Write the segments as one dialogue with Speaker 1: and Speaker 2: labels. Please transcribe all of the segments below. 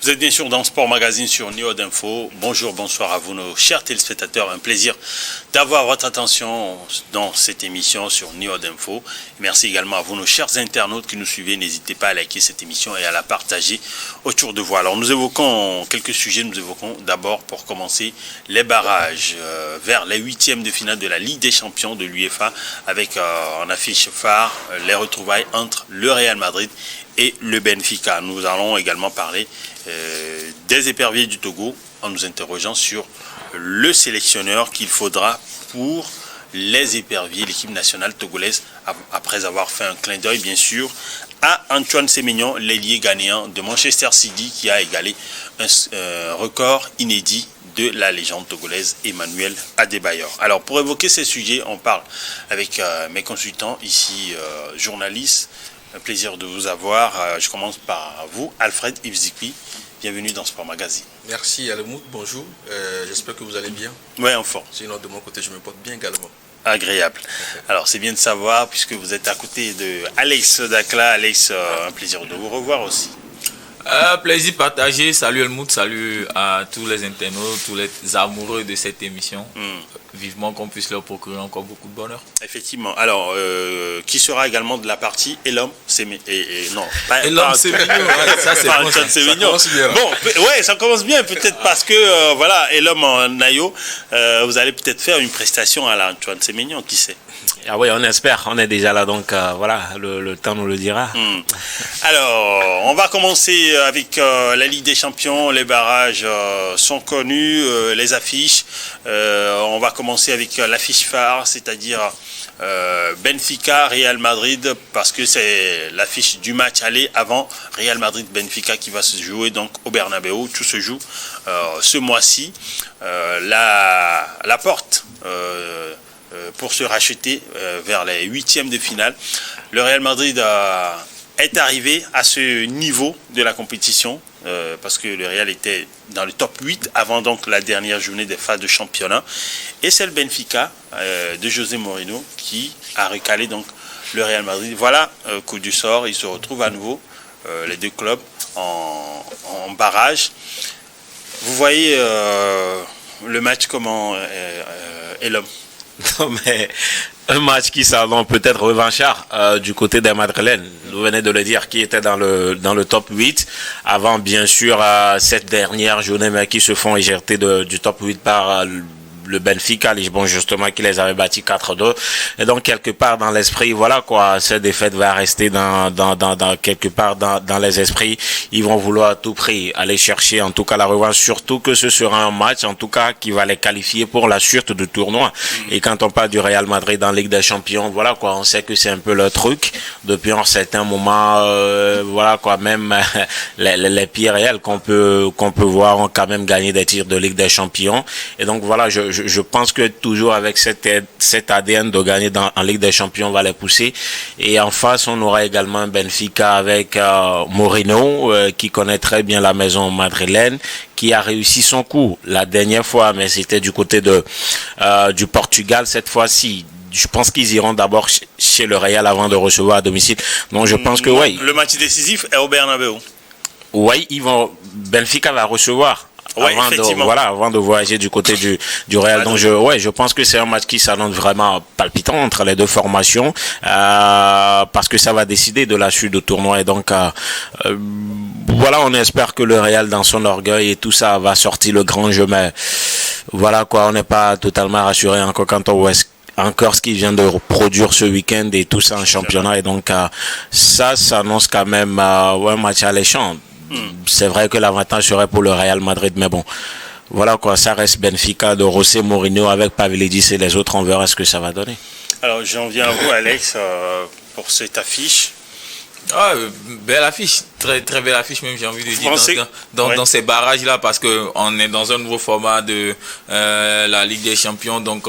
Speaker 1: Vous êtes bien sûr dans Sport Magazine sur Niod Info. Bonjour, bonsoir à vous nos chers téléspectateurs. Un plaisir d'avoir votre attention dans cette émission sur Niod Info. Merci également à vous nos chers internautes qui nous suivez. N'hésitez pas à liker cette émission et à la partager autour de vous. Alors nous évoquons quelques sujets. Nous évoquons d'abord pour commencer les barrages vers les huitièmes de finale de la Ligue des Champions de l'UEFA avec en affiche phare les retrouvailles entre le Real Madrid et le Benfica. Nous allons également parler des éperviers du Togo en nous interrogeant sur le sélectionneur qu'il faudra pour les éperviers, l'équipe nationale togolaise, après avoir fait un clin d'œil bien sûr à Antoine Semenyo, l'ailier ghanéen de Manchester City qui a égalé un record inédit de la légende togolaise Emmanuel Adebayor. Alors pour évoquer ces sujets, on parle avec mes consultants ici, journalistes. Un plaisir de vous avoir. Je commence par vous, Alfred Ibzikwi. Bienvenue dans Sport Magazine.
Speaker 2: Merci Almout, bonjour. J'espère que vous allez bien.
Speaker 1: Oui, en forme.
Speaker 2: Sinon, de mon côté, je me porte bien également.
Speaker 1: Agréable. Alors, c'est bien de savoir, puisque vous êtes à côté de Alex Dakla. Alex, un plaisir de vous revoir aussi.
Speaker 3: Plaisir partagé. Salut Helmut, salut à tous les internautes, tous les amoureux de cette émission. Vivement qu'on puisse leur procurer encore beaucoup de bonheur.
Speaker 1: Effectivement. Alors, qui sera également de la partie Elom Semenyo.
Speaker 3: Non, pas Elom Semenyo. Ça, c'est bon.
Speaker 1: Bon, ouais, ça commence bien. Peut-être parce que, voilà, Elom en Nayo, vous allez peut-être faire une prestation à la Antoine Semenyo, qui sait.
Speaker 4: Ah oui, on espère, on est déjà là, donc voilà, le temps nous le dira.
Speaker 1: Alors, on va commencer avec la Ligue des Champions, les barrages sont connus, les affiches. On va commencer avec l'affiche phare, c'est-à-dire Benfica, Real Madrid, parce que c'est l'affiche du match aller avant Real Madrid-Benfica qui va se jouer donc au Bernabéu. Tout se joue ce mois-ci. La porte pour se racheter vers les huitièmes de finale. Le Real Madrid est arrivé à ce niveau de la compétition parce que le Real était dans le top 8 avant donc la dernière journée des phases de championnat. Et c'est le Benfica de José Mourinho qui a recalé donc le Real Madrid. Voilà, coup du sort, ils se retrouvent à nouveau, les deux clubs, en barrage. Vous voyez le match comment est l'homme.
Speaker 4: Non, mais un match qui s'annonce peut-être revanchard du côté des Madrilènes. Vous venez de le dire, qui était dans le top 8 avant bien sûr cette dernière journée, mais qui se font éjecter du top 8 par le Benfica Lisbonne justement qui les avait battus 4-2. Et donc quelque part dans l'esprit, voilà quoi, cette défaite va rester dans quelque part dans les esprits. Ils vont vouloir à tout prix aller chercher en tout cas la revanche, surtout que ce sera un match en tout cas qui va les qualifier pour la suite du tournoi. Et quand on parle du Real Madrid dans Ligue des Champions, voilà quoi, on sait que c'est un peu le truc depuis un certain moment. Voilà quoi, même les pires réels qu'on peut voir ont quand même gagné des titres de Ligue des Champions. Et donc voilà, je pense que toujours avec cet ADN de gagner en Ligue des Champions, on va les pousser. Et en face, on aura également un Benfica avec Mourinho, qui connaît très bien la maison madrilène, qui a réussi son coup la dernière fois, mais c'était du côté du Portugal cette fois-ci. Je pense qu'ils iront d'abord chez le Real avant de recevoir à domicile. Donc je pense que oui.
Speaker 1: Le match décisif est au Bernabéu.
Speaker 4: Oui, Benfica va recevoir.
Speaker 1: Ouais,
Speaker 4: avant de voyager du côté du Real. Donc je pense que c'est un match qui s'annonce vraiment palpitant entre les deux formations, parce que ça va décider de la suite du tournoi. Et donc voilà, on espère que le Real dans son orgueil et tout ça va sortir le grand jeu, mais voilà quoi, on n'est pas totalement rassuré encore quand on voit encore ce qu'il vient de produire ce week-end et tout ça en championnat. Et donc ça s'annonce quand même un match alléchant. C'est vrai que l'avantage serait pour le Real Madrid, mais bon, voilà quoi, ça reste Benfica de José Mourinho avec Pavlidis et les autres, on verra ce que ça va donner.
Speaker 1: Alors j'en viens à vous Alex pour cette affiche.
Speaker 3: Ah, belle affiche, très très belle affiche même, j'ai envie de dire, dans ces barrages là, parce que on est dans un nouveau format de la Ligue des Champions, donc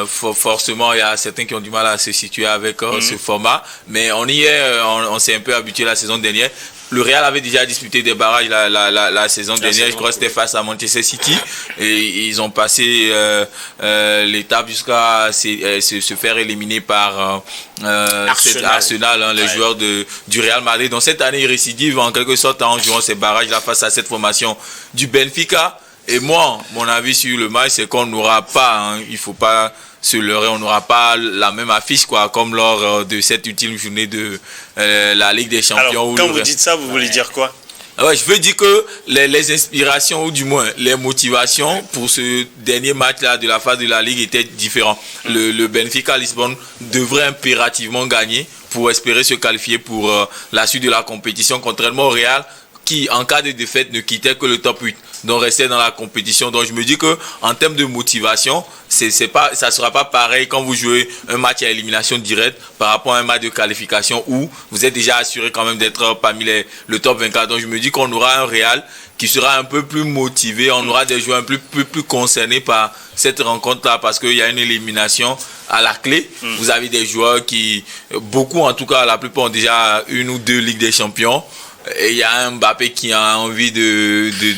Speaker 3: forcément il y a certains qui ont du mal à se situer avec ce format, mais on y est, on s'est un peu habitué la saison dernière. Le Real avait déjà disputé des barrages la saison dernière, je crois que c'était face à Manchester City, et ils ont passé l'étape jusqu'à se faire éliminer par Arsenal, les joueurs du Real Madrid. Donc cette année, ils récidive en quelque sorte en jouant ces barrages-là face à cette formation du Benfica. Et moi, mon avis sur le match, c'est qu'on n'aura pas, il faut pas se leurrer, on n'aura pas la même affiche quoi, comme lors de cette ultime journée de la Ligue des Champions.
Speaker 1: Alors, quand vous dites ça, vous voulez dire quoi?
Speaker 3: Ouais, je veux dire que les inspirations, ou du moins les motivations pour ce dernier match-là de la phase de la Ligue étaient différentes. Le Benfica Lisbonne devrait impérativement gagner pour espérer se qualifier pour la suite de la compétition, contrairement au Real, qui en cas de défaite ne quittait que le top 8, donc restait dans la compétition. Donc je me dis que en termes de motivation, ça sera pas pareil quand vous jouez un match à élimination directe par rapport à un match de qualification où vous êtes déjà assuré quand même d'être parmi le top 24. Donc je me dis qu'on aura un Real qui sera un peu plus motivé, on aura des joueurs un peu plus concernés par cette rencontre-là parce qu'il y a une élimination à la clé. Vous avez des joueurs qui, beaucoup en tout cas, la plupart ont déjà une ou deux Ligues des Champions. Et il y a un Mbappé qui a envie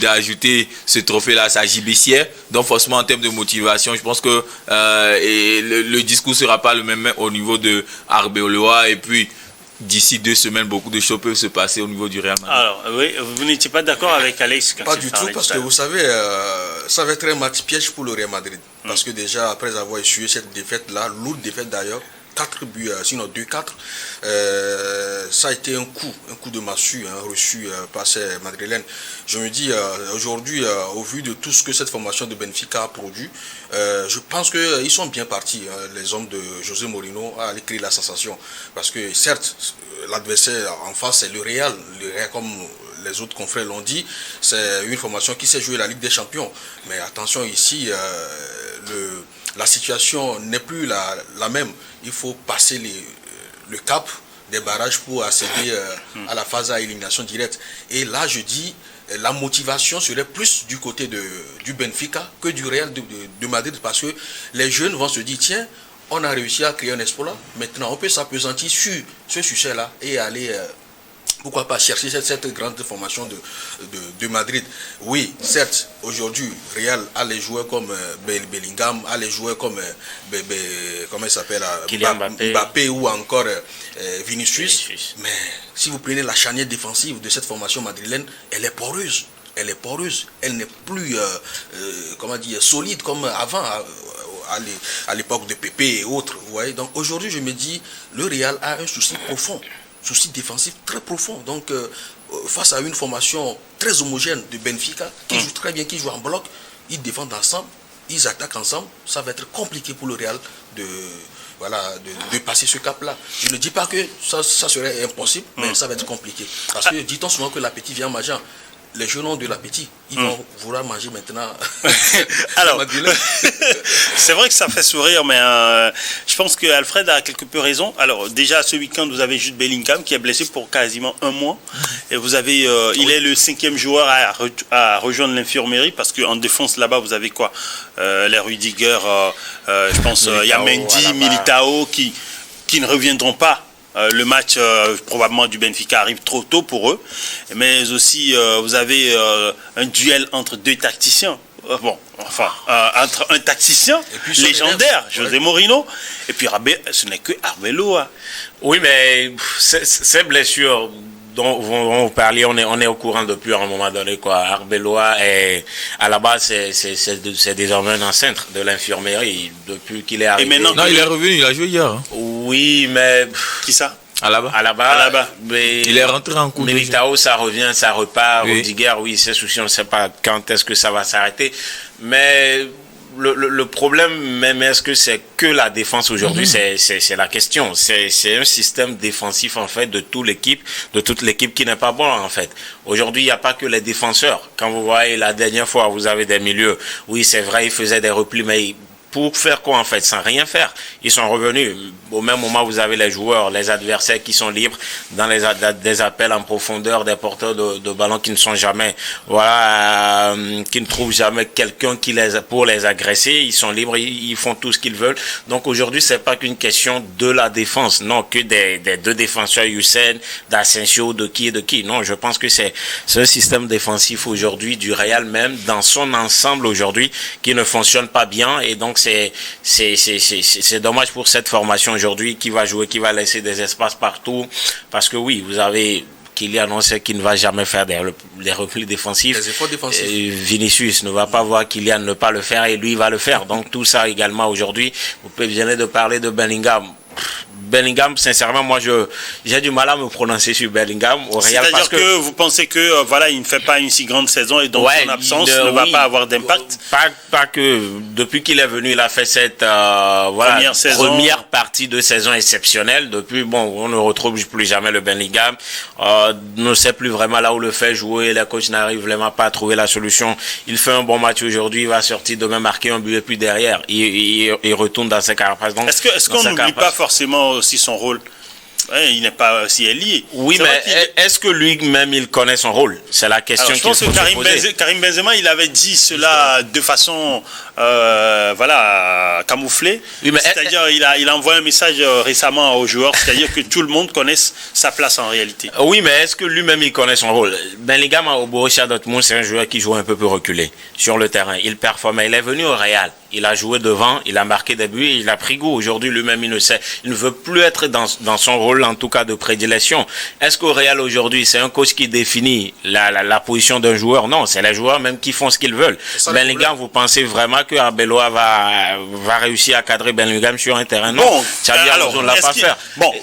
Speaker 3: d'ajouter ce trophée-là à sa gibecière. Donc forcément en termes de motivation, je pense que le discours ne sera pas le même au niveau de Arbeloa. Et puis d'ici 2 semaines, beaucoup de choses peuvent se passer au niveau du Real Madrid.
Speaker 1: Alors oui, vous n'étiez pas d'accord avec Alex quand
Speaker 2: Pas du tout, parce que vous savez, ça va être un match piège pour le Real Madrid. Parce que déjà, après avoir essuyé cette défaite-là, lourde défaite d'ailleurs, 4 buts, sinon 2-4, ça a été un coup de massue reçu par ces Madrilènes. Je me dis, aujourd'hui, au vu de tout ce que cette formation de Benfica a produit, je pense qu'ils sont bien partis, les hommes de José Mourinho, à aller créer la sensation. Parce que certes, l'adversaire en face, c'est le Real. Le Real, comme les autres confrères l'ont dit, c'est une formation qui sait jouer la Ligue des Champions. Mais attention ici, la situation n'est plus la même. Il faut passer le cap des barrages pour accéder à la phase à élimination directe. Et là, je dis, la motivation serait plus du côté du Benfica que du Real de Madrid, parce que les jeunes vont se dire, tiens, on a réussi à créer un exploit. Maintenant, on peut s'appesantir sur ce succès-là et aller... pourquoi pas chercher cette grande formation de Madrid. Oui, certes, aujourd'hui, Real a les joueurs comme Bellingham, a les joueurs comme comment il s'appelle, Mbappé ou encore Vinicius. Mais si vous prenez la charnière défensive de cette formation madrilène, elle est poreuse. Elle n'est plus comment dire, solide comme avant, à l'époque de Pépé et autres. Vous voyez. Donc aujourd'hui, je me dis, le Real a un souci profond. Souci défensif très profond. Donc, face à une formation très homogène de Benfica, qui joue très bien, qui joue en bloc, ils défendent ensemble, ils attaquent ensemble. Ça va être compliqué pour le Real de passer ce cap-là. Je ne dis pas que ça serait impossible, mais ça va être compliqué. Parce que dit-on souvent que l'appétit vient en mangeant. Les jeunes ont de l'appétit. Ils vont vouloir manger maintenant.
Speaker 1: Alors, c'est vrai que ça fait sourire, mais je pense que Alfred a quelque peu raison. Alors, déjà, ce week-end, vous avez Jude Bellingham qui est blessé pour quasiment 1 mois. Et vous avez, il est le 5e joueur à rejoindre l'infirmerie, parce qu'en défense, là-bas, vous avez quoi? Les Rudiger, je pense, il y a Mendy, Militao qui ne reviendront pas. Le match probablement du Benfica arrive trop tôt pour eux, mais aussi vous avez un duel entre 2 tacticiens. Entre un tacticien légendaire, José Mourinho, et puis ce n'est que Arbeloa.
Speaker 4: Oui, mais ces blessures dont vous parliez, on est au courant depuis un moment donné, quoi. Arbeloa est, à la base, c'est désormais un centre de l'infirmerie depuis qu'il est arrivé.
Speaker 3: Et maintenant, il est revenu, il a joué hier. Hein.
Speaker 4: Oui, mais...
Speaker 1: Qui ça?
Speaker 4: Alaba. Mais
Speaker 3: il est rentré en coup de
Speaker 4: Militao, ça revient, ça repart. Oui. Rudiger, oui, c'est souci, on ne sait pas quand est-ce que ça va s'arrêter. Mais le problème, même, est-ce que c'est que la défense aujourd'hui? C'est la question. C'est un système défensif, en fait, de toute l'équipe qui n'est pas bon, en fait. Aujourd'hui, il n'y a pas que les défenseurs. Quand vous voyez la dernière fois, vous avez des milieux. Oui, c'est vrai, ils faisaient des replis, mais pour faire quoi en fait? Sans rien faire. Ils sont revenus. Au même moment, vous avez les joueurs, les adversaires qui sont libres dans des appels en profondeur, des porteurs de ballon qui ne sont jamais, qui ne trouvent jamais quelqu'un pour les agresser. Ils sont libres, ils font tout ce qu'ils veulent. Donc aujourd'hui, c'est pas qu'une question de la défense. Non, que des 2 défenseurs, Hussein, d'Asensio, de qui. Non, je pense que c'est un système défensif aujourd'hui du Real même, dans son ensemble aujourd'hui, qui ne fonctionne pas bien. Et donc, c'est dommage pour cette formation aujourd'hui qui va jouer, qui va laisser des espaces partout. Parce que oui, vous avez Kylian, on sait qu'il ne va jamais faire des replis défensifs.
Speaker 2: Des efforts défensifs.
Speaker 4: Et Vinicius ne va pas voir Kylian ne pas le faire et lui va le faire. Donc tout ça également aujourd'hui, vous venez de parler de Bellingham. Bellingham, sincèrement, moi, j'ai du mal à me prononcer sur Bellingham au Real.
Speaker 1: C'est-à-dire que vous pensez que voilà, il ne fait pas une si grande saison et donc son absence ne va pas avoir d'impact.
Speaker 4: Pas que depuis qu'il est venu, il a fait cette première partie de saison exceptionnelle. Depuis, on ne retrouve plus jamais le Bellingham. Ne sait plus vraiment là où le fait jouer. Les coachs n'arrivent vraiment pas à trouver la solution. Il fait un bon match aujourd'hui, il va sortir demain marquer un but et puis derrière, il retourne dans ses carapaces.
Speaker 1: Est-ce qu'on n'oublie pas forcément aussi son rôle? Il n'est pas si lié.
Speaker 4: Oui, mais est-ce que lui-même il connaît son rôle? C'est la question qu'il faut se poser.
Speaker 1: Je pense que Karim Benzema, il avait dit cela de façon camouflée. Oui, c'est-à-dire il a envoyé un message récemment aux joueurs, c'est-à-dire que tout le monde connaisse sa place en réalité.
Speaker 4: Oui, mais est-ce que lui-même il connaît son rôle? Bellingham au Borussia Dortmund, c'est un joueur qui joue un peu plus reculé sur le terrain. Il performait. Il est venu au Real. Il a joué devant, il a marqué des buts, il a pris goût. Aujourd'hui, lui-même, il ne veut plus être dans son rôle, en tout cas, de prédilection. Est-ce qu'au Real, aujourd'hui, c'est un coach qui définit la position d'un joueur? Non, c'est les joueurs même qui font ce qu'ils veulent. Bellingham, vous pensez vraiment que Arbeloa va réussir à cadrer Bellingham sur un terrain? Non, Xabi Alonso ne l'a pas fait.
Speaker 1: Bon,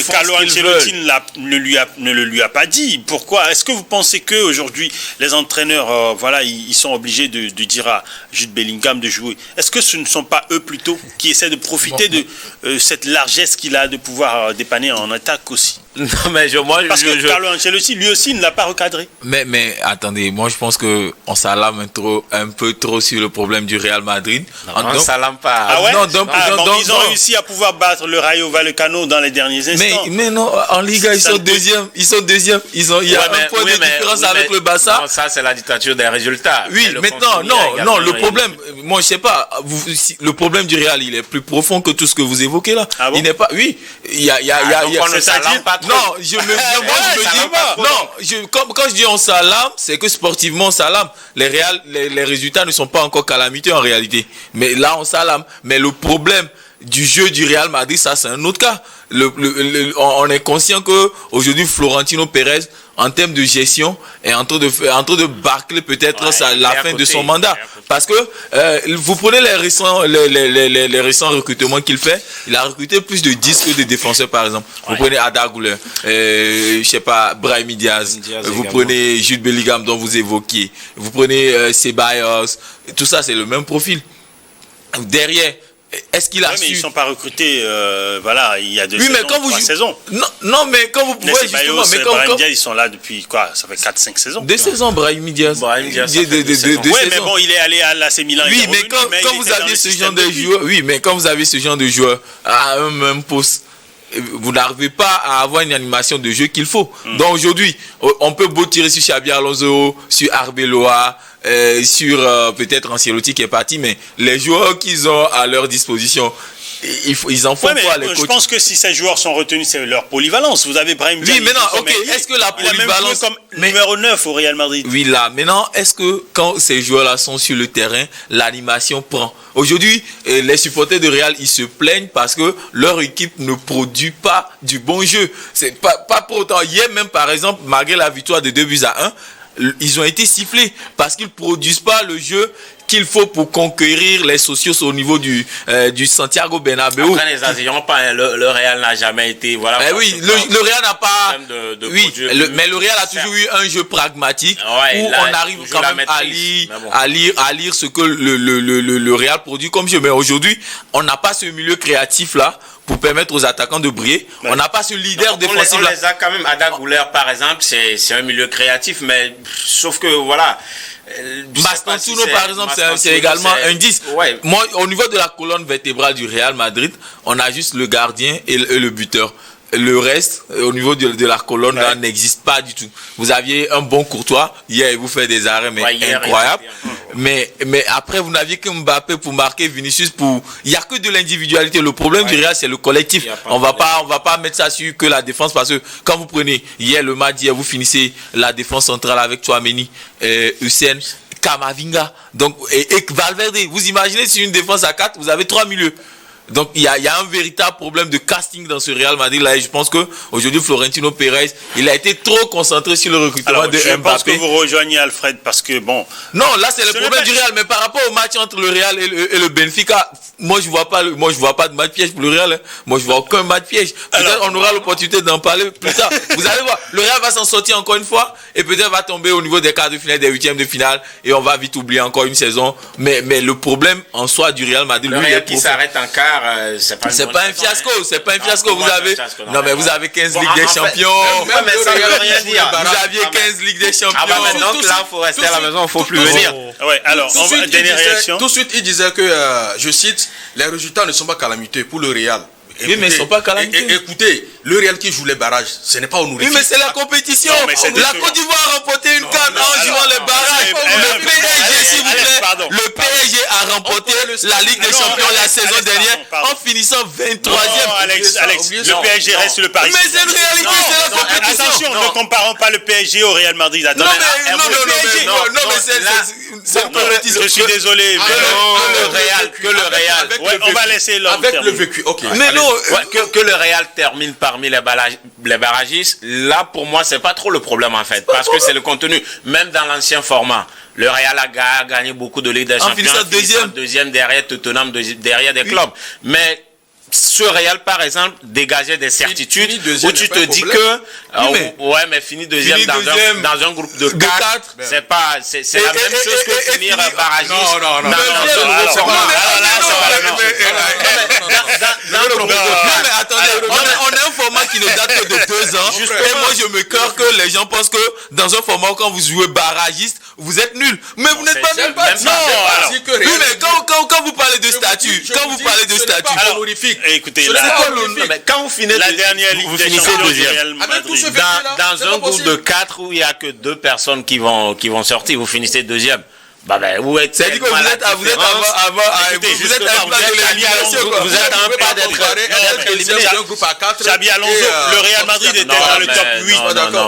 Speaker 1: Carlo Ancelotti ne le lui a pas dit. Pourquoi? Est-ce que vous pensez qu'aujourd'hui, les entraîneurs, ils sont obligés de dire à Jude Bellingham de jouer? Est-ce que ce ne sont pas eux plutôt qui essaient de profiter de cette largesse qu'il a de pouvoir dépanner en attaque aussi?
Speaker 4: Non, mais
Speaker 1: parce que Carlo Ancelotti, lui aussi, ne l'a pas recadré.
Speaker 3: Mais attendez, moi je pense qu'on s'alarme un peu trop sur le problème du Real Madrid.
Speaker 4: On ne s'alarme pas.
Speaker 1: Ah ouais? Ils ont réussi à pouvoir battre le Rayo Vallecano dans les derniers instants.
Speaker 3: Mais non, en Liga, ils sont deuxièmes. Il y a un point de différence avec le Barça.
Speaker 4: Non, ça, c'est la dictature des résultats.
Speaker 3: Oui, maintenant, non, le problème, moi je sais pas, le problème du Real, il est plus profond que tout ce que vous évoquez là.
Speaker 1: Ah bon?
Speaker 3: Il n'est pas, oui, il y a
Speaker 4: on ne s'alarme pas trop.
Speaker 3: Non, quand je dis on s'alarme, c'est que sportivement on s'alarme. Les résultats ne sont pas encore calamité en réalité. Mais là on s'alarme. Mais le problème du jeu du Real Madrid, ça c'est un autre cas. On est conscient que aujourd'hui Florentino Pérez, en termes de gestion, est en train de bâcler peut-être la fin de son mandat. Parce que vous prenez les récents recrutements qu'il fait, il a recruté plus de 10 que de défenseurs par exemple. Vous prenez Ada Güler, je sais pas, Brahim Diaz, vous prenez Jude Bellingham dont vous évoquiez, vous prenez Ceballos, tout ça c'est le même profil. Derrière, est-ce qu'il a su...
Speaker 1: mais ils ne sont pas recrutés il y a 2 saisons.
Speaker 3: Non, mais quand vous pouvez justement...
Speaker 1: Mais Brahim Diaz, ils sont là depuis quoi? Ça fait 4-5 saisons.
Speaker 3: 2 saisons, Brahim Diaz.
Speaker 1: Oui, mais bon, il est allé à l'AC Milan.
Speaker 3: Oui, mais quand vous avez ce genre de joueur... Oui, mais quand vous avez ce genre de joueur à un même poste, vous n'arrivez pas à avoir une animation de jeu qu'il faut. Donc aujourd'hui, on peut beau tirer sur Xabi Alonso, sur Arbeloa, sur peut-être Ancelotti qui est parti, mais les joueurs qu'ils ont à leur disposition, ils en font quoi les coachs?
Speaker 1: Je pense que si ces joueurs sont retenus, c'est leur polyvalence. Vous avez Brahim Diaz.
Speaker 3: Oui, mais non, ok. Est-ce que la polyvalence...
Speaker 1: Il a même joué comme numéro 9 au Real Madrid.
Speaker 3: Oui, là. Maintenant, est-ce que quand ces joueurs-là sont sur le terrain, l'animation prend? Aujourd'hui, les supporters de Real, ils se plaignent parce que leur équipe ne produit pas du bon jeu. C'est pas pour autant. Hier même, par exemple, malgré la victoire de 2-1, ils ont été sifflés parce qu'ils produisent pas le jeu qu'il faut pour conquérir les socios au niveau du Santiago Bernabéu.
Speaker 4: Après, les Asiatiques, le Real n'a jamais été... Voilà,
Speaker 3: oui, le Real n'a pas... mais le Real a toujours eu un jeu pragmatique où on arrive quand même à lire ce que le Real produit comme jeu. Mais aujourd'hui, on n'a pas ce milieu créatif-là pour permettre aux attaquants de briller. On n'a pas ce leader défensif.
Speaker 4: On les a quand même. Ada Güler, par exemple, c'est un milieu créatif, mais sauf que voilà...
Speaker 3: Mastantuono par exemple c'est également un 10. Moi au niveau de la colonne vertébrale du Real Madrid, on a juste le gardien et le buteur. Le reste au niveau de la colonne là n'existe pas du tout. Vous aviez un bon Courtois, hier il vous fait des arrêts mais incroyables. Mais après vous n'aviez que Mbappé pour marquer, Vinicius pour... Il n'y a que de l'individualité. Le problème du Real c'est le collectif. On va pas mettre ça sur que la défense parce que quand vous prenez hier le match hier vous finissez la défense centrale avec Tchouaméni, Hussein, Camavinga donc et Valverde. Vous imaginez sur une défense à 4 vous avez 3 milieux. Donc il y a un véritable problème de casting dans ce Real Madrid là, et je pense que aujourd'hui Florentino Pérez, il a été trop concentré sur le recrutement de Mbappé.
Speaker 1: Je pense que vous rejoignez Alfred parce que bon.
Speaker 3: Non, là c'est le problème du Real, mais par rapport au match entre le Real et le Benfica, moi je vois pas de match piège pour le Real. Hein. Moi je vois aucun match piège. Peut-être on aura l'opportunité d'en parler plus tard. Vous allez voir, le Real va s'en sortir encore une fois et peut-être va tomber au niveau des quarts de finale, des huitièmes de finale, et on va vite oublier encore une saison. Mais le problème en soi du Real Madrid,
Speaker 4: le Real qui s'arrête en quart. C'est pas
Speaker 3: un fiasco, c'est pas un fiasco. Vous avez 15 Ligues des Champions.
Speaker 4: Mais ça ne veut rien dire.
Speaker 3: Vous aviez 15 Ligues des Champions.
Speaker 4: Ah bah maintenant là, il faut rester à la maison, il ne faut plus venir.
Speaker 1: Ouais, alors, dernière réaction.
Speaker 2: Tout de suite, il disait que, je cite, les résultats ne sont pas calamiteux pour le Real.
Speaker 3: Oui, mais ils ne sont pas calamiteux.
Speaker 2: Écoutez, le Real qui joue les barrages, ce n'est pas honorifique.
Speaker 3: Oui, mais c'est la compétition. La Côte d'Ivoire a remporté une CAN en jouant les barrages. Le PSG, s'il vous plaît, le PSG a remporté la Ligue des Champions la saison dernière en finissant 23e.
Speaker 1: Alex, le PSG reste le Paris.
Speaker 3: Mais c'est une réalité, c'est la compétition.
Speaker 1: Attention, ne comparons pas le PSG au Real Madrid.
Speaker 3: Non, mais c'est une compétition.
Speaker 1: Je suis désolé.
Speaker 4: Que le Real.
Speaker 1: On va laisser l'homme
Speaker 2: avec le vécu. Ok.
Speaker 3: Mais non.
Speaker 4: Que le Real termine parmi les barragistes, là pour moi c'est pas trop le problème en fait, parce que c'est le contenu. Même dans l'ancien format, le Real a gagné beaucoup de Ligue des Champions, deuxième derrière Tottenham, derrière des clubs. Mais ce Real par exemple dégageait des certitudes où tu te dis que mais fini deuxième dans un groupe de 4, c'est la même chose que finir barragiste.
Speaker 3: Non, mais attendez, on a un format qui ne date que de 2 ans. Et moi je me cœur que les gens pensent que dans un format quand vous jouez barragiste, vous êtes nul. Mais vous n'êtes pas nul. Oui, mais quand vous parlez de statut,
Speaker 1: écoutez,
Speaker 4: quand vous finissez
Speaker 1: la dernière Ligue
Speaker 4: vous
Speaker 1: des
Speaker 4: finissez
Speaker 1: Champions
Speaker 4: deuxième. Dans un groupe de 4 où il n'y a que 2 personnes qui vont sortir, vous finissez deuxième. Vous êtes
Speaker 3: c'est-à-dire que vous êtes à
Speaker 4: vous êtes un pas d'être éliminé.
Speaker 1: Xabi Alonso, le Real Madrid était dans le top 8.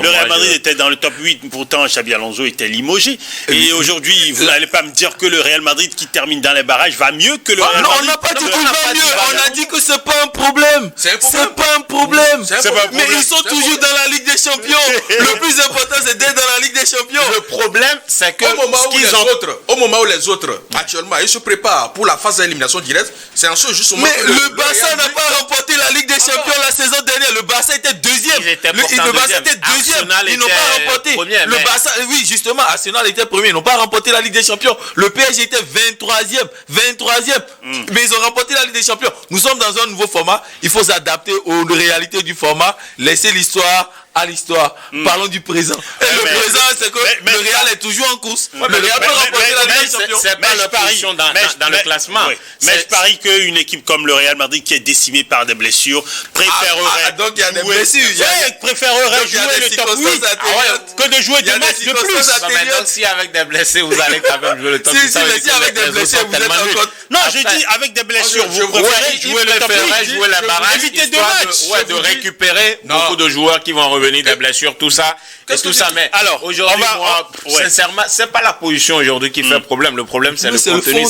Speaker 1: Le Real Madrid était dans le top 8. Pourtant, Xabi Alonso était limogé. Et aujourd'hui, vous n'allez pas me dire que le Real Madrid qui termine dans les barrages va mieux que le Real Madrid.
Speaker 3: Non, on n'a pas dit qu'il va mieux. On a dit que c'est pas un problème. C'est pas un problème. Mais ils sont toujours dans la Ligue des Champions. Le plus important, c'est d'être dans la Ligue des Champions.
Speaker 4: Le problème, c'est que
Speaker 2: au moment où les autres, actuellement, ils se préparent pour la phase d'élimination directe, c'est en ce juste moment.
Speaker 3: Mais le Barça n'a pas remporté la Ligue des Champions la saison dernière. Le Barça était deuxième. Le Barça était deuxième. Ils n'ont pas remporté. Le Barça, oui, justement, Arsenal était premier. Ils n'ont pas remporté la Ligue des Champions. Le PSG était 23e. Mais ils ont remporté la Ligue des Champions. Nous sommes dans un nouveau format. Il faut s'adapter aux réalités du format. Laisser l'histoire à l'histoire. Parlons du présent. Et le présent, c'est que le Real est toujours en course. Le Real peut remporter la Ligue des Champions.
Speaker 4: C'est pas leur position dans le classement.
Speaker 1: Mais je parie qu'une équipe comme le Real Madrid qui est décimée par des blessures préférerait
Speaker 3: donc il y a des blessures.
Speaker 1: Préférerait jouer le top 8 que de jouer des matchs de plus.
Speaker 4: Donc si avec des blessés vous allez quand même jouer le top 8.
Speaker 3: Si avec des blessés vous êtes encore.
Speaker 1: Non, je dis avec des blessures vous préférez jouer le top 8,
Speaker 4: jouer la barrage,
Speaker 1: éviter deux matchs,
Speaker 4: de récupérer beaucoup de joueurs qui vont revenir des blessures, tout ça. Mais alors aujourd'hui, sincèrement, c'est pas la position aujourd'hui qui fait problème. Le problème, c'est le contenu,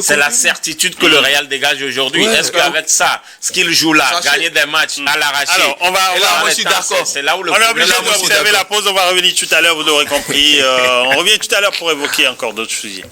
Speaker 4: c'est la certitude que le Real dégage aujourd'hui. Est-ce qu'avec ça, ce qu'il joue là, gagner des matchs à l'arraché,
Speaker 1: alors on va,
Speaker 3: moi je suis d'accord.
Speaker 4: C'est là où le
Speaker 1: problème. On est
Speaker 4: problème.
Speaker 1: obligé d'observer la pause. On va revenir tout à l'heure. Vous l'aurez compris. On revient tout à l'heure pour évoquer encore d'autres sujets.